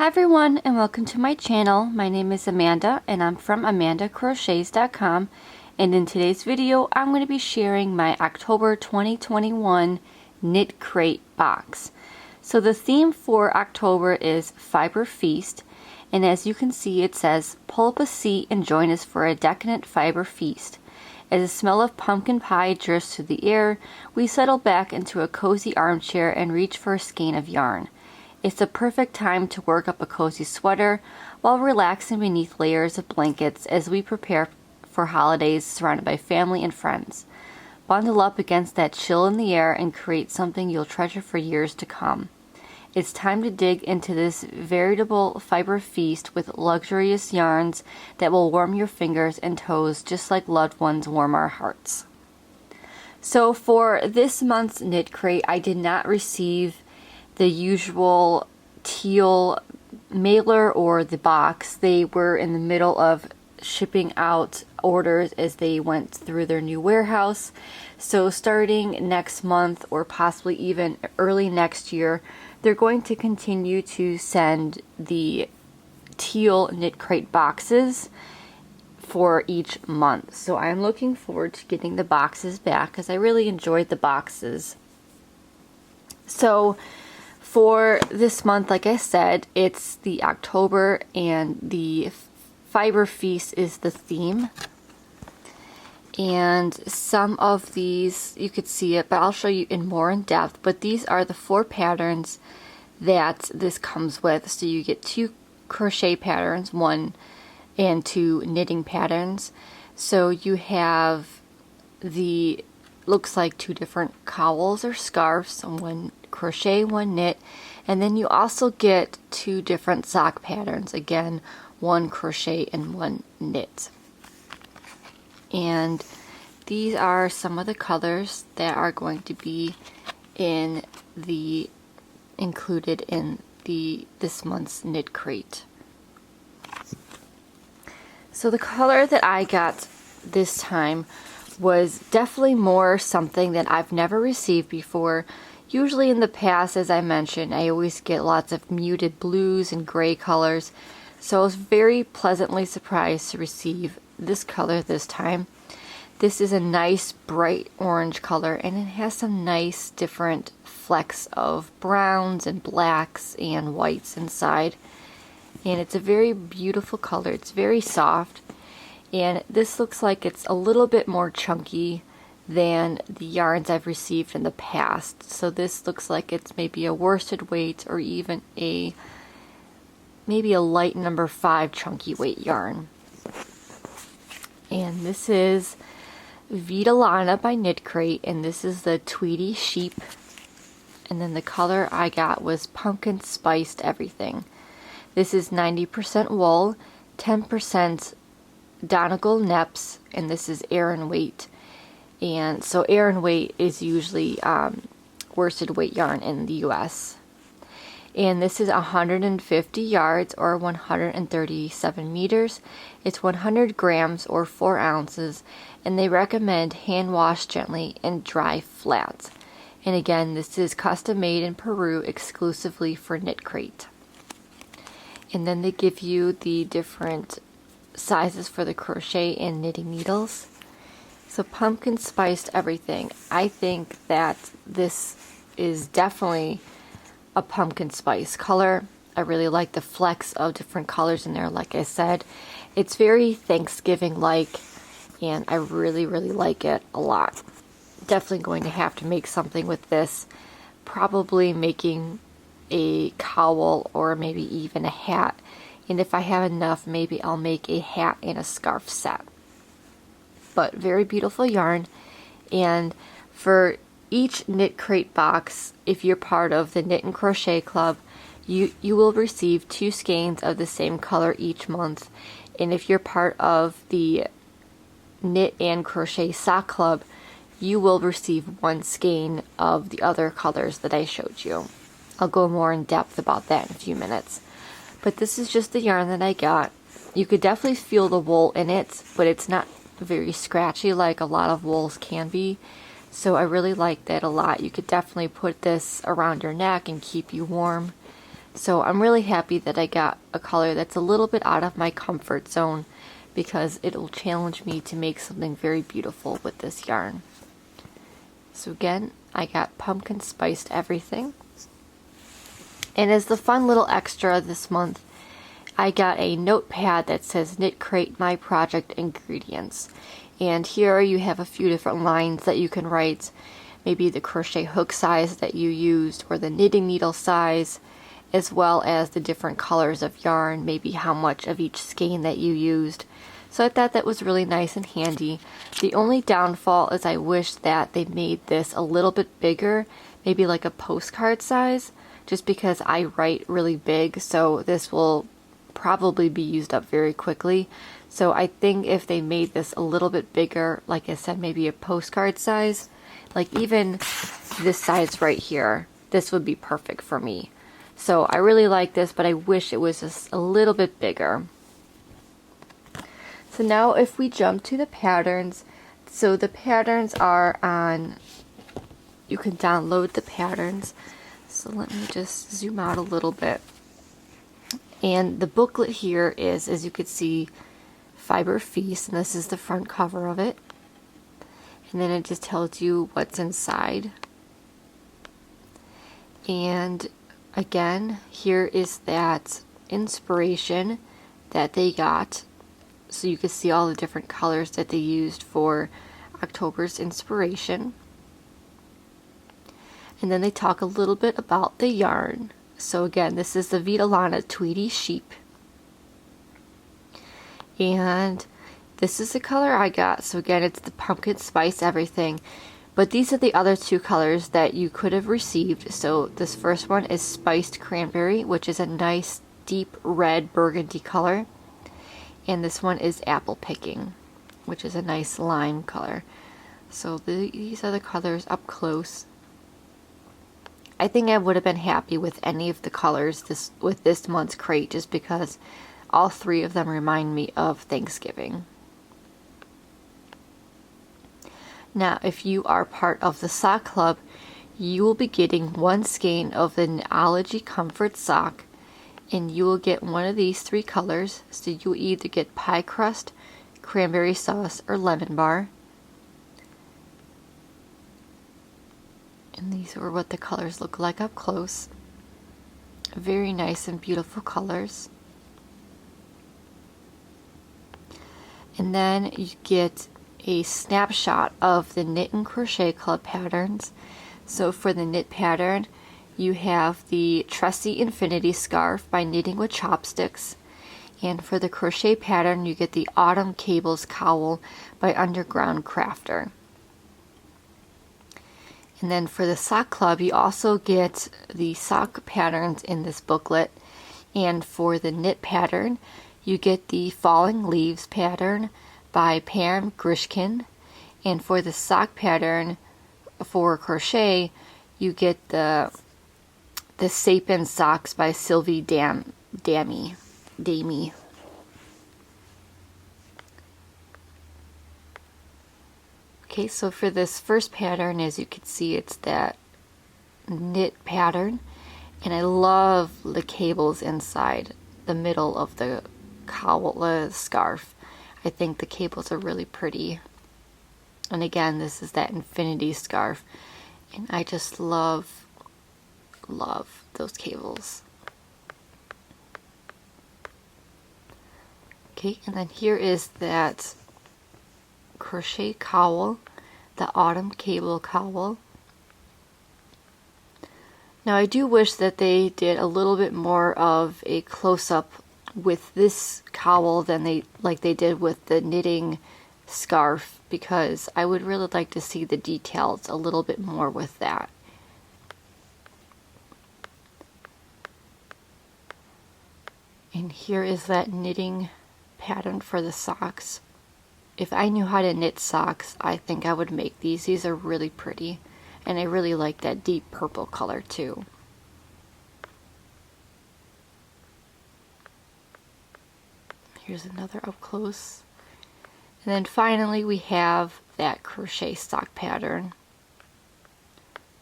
Hi everyone, and welcome to my channel. My name is Amanda and I'm from amandacrochets.com, and in today's video I'm going to be sharing my October 2021 Knit Crate box. So the theme for October is Fiber Feast, and as you can see it says, pull up a seat and join us for a decadent fiber feast. As the smell of pumpkin pie drifts through the air, we settle back into a cozy armchair and reach for a skein of yarn. It's the perfect time to work up a cozy sweater while relaxing beneath layers of blankets as we prepare for holidays surrounded by family and friends. Bundle up against that chill in the air and create something you'll treasure for years to come. It's time to dig into this veritable fiber feast with luxurious yarns that will warm your fingers and toes just like loved ones warm our hearts. So for this month's Knit Crate, I did not receive the usual teal mailer or the box. They were in the middle of shipping out orders as they went through their new warehouse. So starting next month or possibly even early next year, they're going to continue to send the teal Knit Crate boxes for each month. So I'm looking forward to getting the boxes back because I really enjoyed the boxes. So for this month, like I said, it's the October and the Fiber Feast is the theme. And some of these, you could see it, but I'll show you in more in depth. But these are the 4 patterns that this comes with. So you get 2 crochet patterns, 1 and 2 knitting patterns. So you have the, looks like 2 different cowls or scarves, 1 crochet, 1 knit, and then you also get 2 different sock patterns, again 1 crochet and 1 knit. And these are some of the colors that are going to be in the included in this month's Knit Crate. So the color that I got this time was definitely more something that I've never received before. Usually in the past, as I mentioned, I always get lots of muted blues and gray colors, so I was very pleasantly surprised to receive this color this time. This is a nice bright orange color, and it has some nice different flecks of browns and blacks and whites inside. And it's a very beautiful color. It's very soft, and this looks like it's a little bit more chunky than the yarns I've received in the past. So this looks like it's maybe a worsted weight or even maybe a light number 5 chunky weight yarn. And this is Vidalana by Knit Crate, and this is the Tweedy sheep. And then the color I got was Pumpkin Spiced Everything. This is 90% wool, 10% Donegal Neps, and this is Aran weight. And so Aran weight is usually worsted weight yarn in the US. And this is 150 yards or 137 meters. It's 100 grams or 4 ounces, and they recommend hand wash gently and dry flat. And again, this is custom made in Peru exclusively for Knit Crate. And then they give you the different sizes for the crochet and knitting needles. So Pumpkin Spiced Everything. I think that this is definitely a pumpkin spice color. I really like the flecks of different colors in there. Like I said, it's very Thanksgiving-like, and I really, really like it a lot. Definitely going to have to make something with this. Probably making a cowl or maybe even a hat. And if I have enough, maybe I'll make a hat and a scarf set. But very beautiful yarn. And for each Knit Crate box, if you're part of the Knit and Crochet Club, you will receive 2 skeins of the same color each month. And if you're part of the Knit and Crochet Sock Club, you will receive 1 skein of the other colors that I showed you. I'll go more in depth about that in a few minutes. But this is just the yarn that I got. You could definitely feel the wool in it, but it's not very scratchy like a lot of wools can be. So I really like that a lot. You could definitely put this around your neck and keep you warm. So I'm really happy that I got a color that's a little bit out of my comfort zone, because it'll challenge me to make something very beautiful with this yarn. So again, I got pumpkin spiced everything. And as the fun little extra this month, I got a notepad that says Knit Crate My Project Ingredients. And here you have a few different lines that you can write, maybe the crochet hook size that you used or the knitting needle size, as well as the different colors of yarn, maybe how much of each skein that you used. So I thought that was really nice and handy. The only downfall is I wish that they made this a little bit bigger, maybe like a postcard size, just because I write really big, so this will probably be used up very quickly. So I think if they made this a little bit bigger, like I said, maybe a postcard size, like even this size right here, this would be perfect for me. So I really like this, but I wish it was just a little bit bigger. So now if we jump to the patterns, so the patterns are on, you can download the patterns. So let me just zoom out a little bit. And the booklet here is, as you can see, Fiber Feast, and this is the front cover of it. And then it just tells you what's inside. And again, here is that inspiration that they got. So you can see all the different colors that they used for October's inspiration. And then they talk a little bit about the yarn. So again, this is the Vidalana Tweedy Sheep. And this is the color I got. So again, it's the pumpkin spice everything. But these are the other two colors that you could have received. So this first one is Spiced Cranberry, which is a nice deep red burgundy color. And this one is Apple Picking, which is a nice lime color. So these are the colors up close. I think I would have been happy with any of the colors with this month's crate, just because all three of them remind me of Thanksgiving. Now, if you are part of the sock club, you will be getting one skein of the Allergy Comfort sock, and you will get one of these three colors. So you either get pie crust, cranberry sauce, or lemon bar. And these are what the colors look like up close. Very nice and beautiful colors. And then you get a snapshot of the Knit and Crochet Club patterns. So for the knit pattern, you have the Tressy Infinity Scarf by Knitting with Chopsticks. And for the crochet pattern, you get the Autumn Cables Cowl by Underground Crafter. And then for the sock club, you also get the sock patterns in this booklet. And for the knit pattern, you get the Falling Leaves pattern by Pam Grishkin. And for the sock pattern for crochet, you get the Sapin Socks by Sylvie Damey. Okay, so for this first pattern, as you can see, it's that knit pattern, and I love the cables inside the middle of the cowl, the scarf. I think the cables are really pretty. And again, this is that infinity scarf, and I just love those cables. Okay, and then here is that crochet cowl, the Autumn Cable Cowl. Now I do wish that they did a little bit more of a close-up with this cowl than they did with the knitting scarf, because I would really like to see the details a little bit more with that. And here is that knitting pattern for the socks. If I knew how to knit socks, I think I would make these. These are really pretty, and I really like that deep purple color too. Here's another up close. And then finally we have that crochet sock pattern,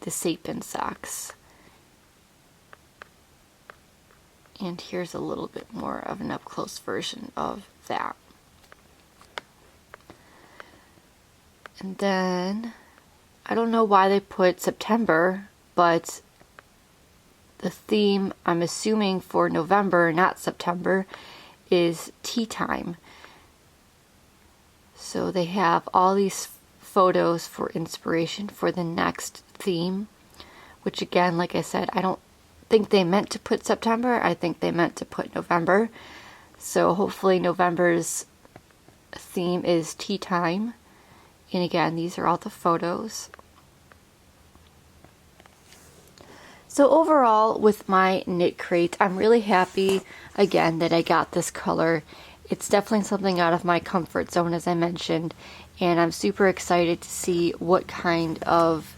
the Sapin Socks. And here's a little bit more of an up-close version of that. And then, I don't know why they put September, but the theme, I'm assuming for November, not September, is tea time. So they have all these photos for inspiration for the next theme, which again, like I said, I don't think they meant to put September. I think they meant to put November. So hopefully November's theme is tea time. And again, these are all the photos. So overall, with my knit crate, I'm really happy, again, that I got this color. It's definitely something out of my comfort zone, as I mentioned, and I'm super excited to see what kind of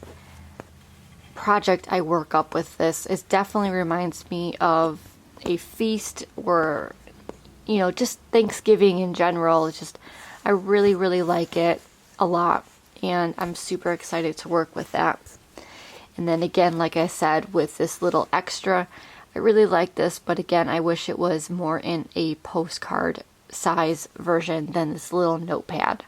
project I work up with this. It definitely reminds me of a feast, or, you know, just Thanksgiving in general. It's just, I really, really like it a lot, and I'm super excited to work with that. And then again, like I said, with this little extra, I really like this, but again, I wish it was more in a postcard size version than this little notepad.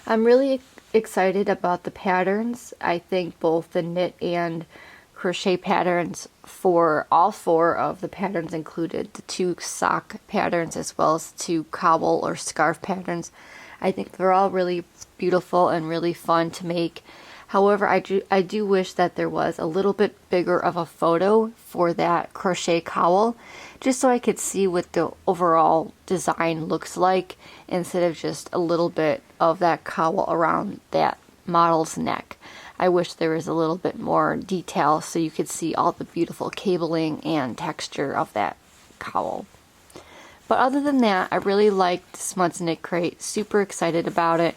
I'm really excited about the patterns. I think both the knit and crochet patterns for all 4 of the patterns included, the 2 sock patterns as well as 2 cowl or scarf patterns, I think they're all really beautiful and really fun to make. However, I do wish that there was a little bit bigger of a photo for that crochet cowl, just so I could see what the overall design looks like, instead of just a little bit of that cowl around that model's neck. I wish there was a little bit more detail so you could see all the beautiful cabling and texture of that cowl. But other than that, I really liked this month's knit crate, super excited about it.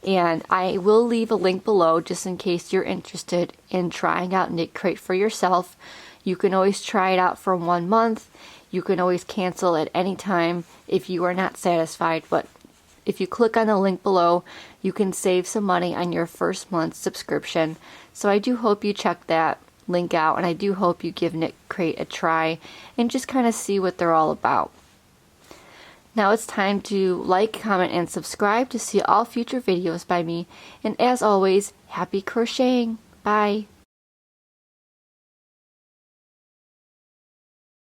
And I will leave a link below just in case you're interested in trying out Knit Crate for yourself. You can always try it out for 1 month. You can always cancel at any time if you are not satisfied. But if you click on the link below, you can save some money on your first month's subscription. So I do hope you check that link out, and I do hope you give Knit Crate a try and just kind of see what they're all about. Now it's time to like, comment, and subscribe to see all future videos by me. And as always, happy crocheting! Bye!